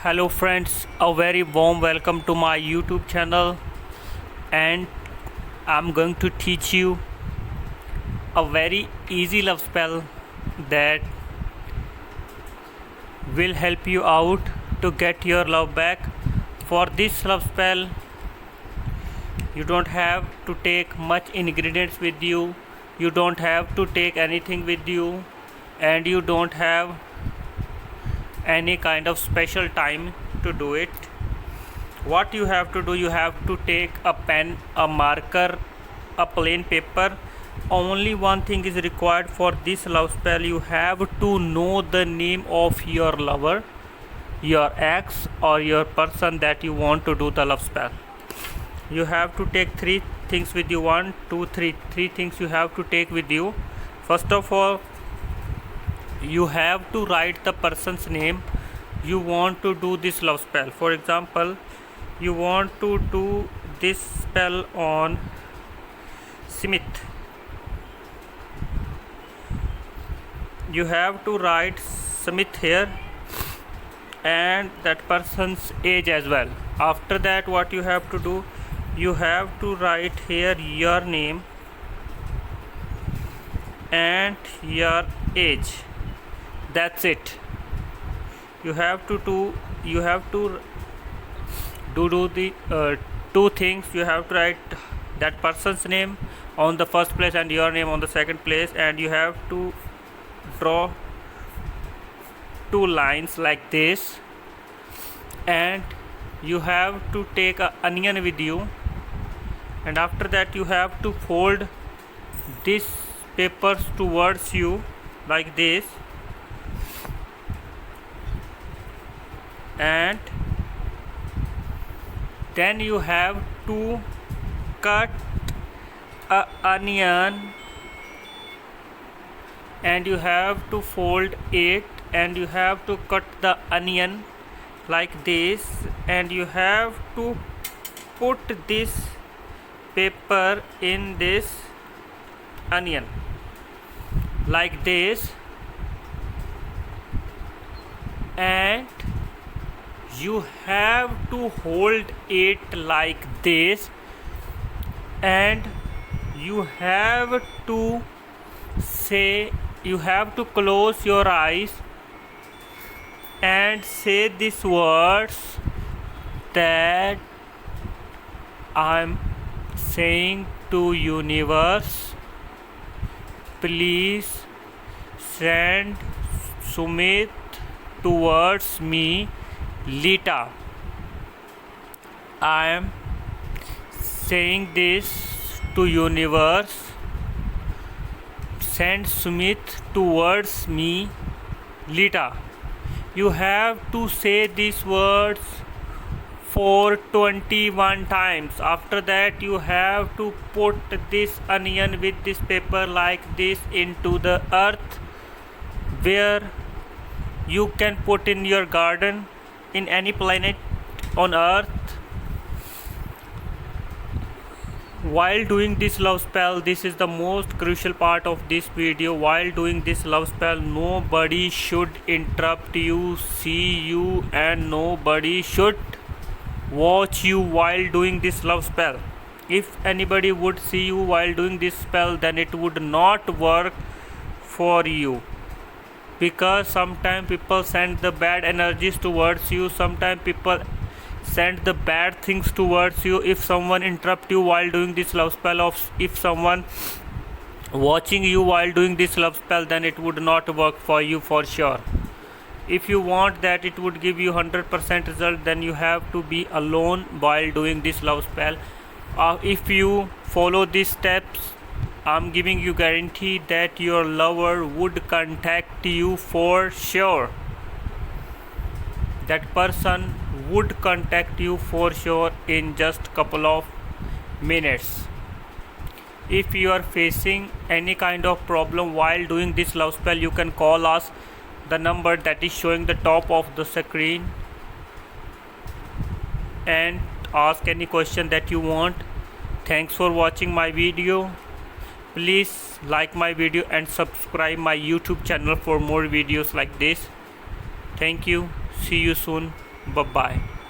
Hello friends, a very warm welcome to my YouTube channel, and I'm going to teach you a very easy love spell that will help you out to get your love back. For this love spell, you don't have to take much ingredients with you, you don't have to take anything with you, and you don't have any kind of special time to do it. What you have to do, you have to take a pen, a marker, a plain paper. Only one thing is required for this love spell. You have to know the name of your lover, your ex, or your person that you want to do the love spell. You have to take three things with you. One, two, three things you have to take with you. First of all, you have to write the person's name you want to do this love spell. For example, you want to do this spell on Smith. You have to write Smith here and that person's age as well. After that, what you have to do, you have to write here your name and your age. That's it. You have to do the two things. You have to write that person's name on the first place and your name on the second place, and you have to draw two lines like this, and you have to take an onion with you, and after that you have to fold these papers towards you like this, and then you have to cut a onion and you have to fold it, and you have to cut the onion like this, and you have to put this paper in this onion like this, and you have to hold it like this, and you have to close your eyes and say these words that I'm saying to universe: please send Sumit towards me. Lita. I am saying this to universe: send Sumit towards me. Lita. You have to say these words for 21 times. After that, you have to put this onion with this paper like this into the earth, where you can put in your garden, in any planet on earth. While doing this love spell, this is the most crucial part of this video. While doing this love spell, nobody should interrupt you, see you, and nobody should watch you while doing this love spell. If anybody would see you while doing this spell, then it would not work for you, because sometimes people send the bad energies towards you, sometimes people send the bad things towards you. If someone interrupt you while doing this love spell, if someone watching you while doing this love spell, then it would not work for you for sure. If you want that it would give you 100% result, then you have to be alone while doing this love spell. If you follow these steps, I'm giving you guarantee that your lover would contact you for sure. That person would contact you for sure in just couple of minutes. If you are facing any kind of problem while doing this love spell, you can call us. The number that is showing the top of the screen, and ask any question that you want. Thanks for watching my video. Please like my video and subscribe my YouTube channel for more videos like this. Thank you. See you soon. Bye bye.